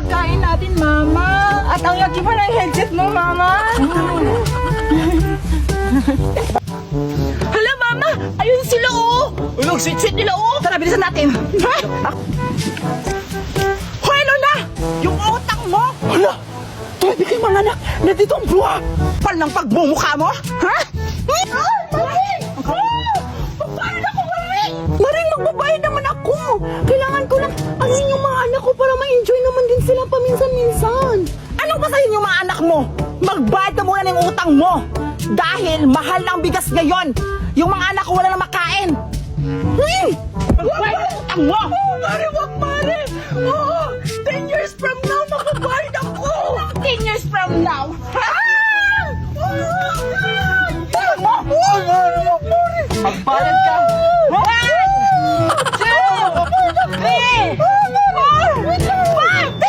pagkain natin, Mama. At ang laki pa ng headset mo, Mama. Hala, Mama! Ayun sila, oh! Ulog, sweet-sweet nila, oh! Tara, bilisan natin. Ha? Hoy, Lola! Yung utang mo! Hala! Grabe kayo mga anak! Nandito ang buha! Pal ng pagbumukha mo! Ha? Maring! Magbayad ako, Maring! Maring, magbabayad naman ako! Kailangan ko lang ang inyong mga anak ko para ma-enjoy naman din sila paminsan-minsan. Anong basahin yung mga anak mo? Magbayad ka muna ng utang mo! Dahil mahal ang bigas ngayon! Yung mga anak ko wala na makain! Magbayad ang utang mo! Mare, wag, Mare!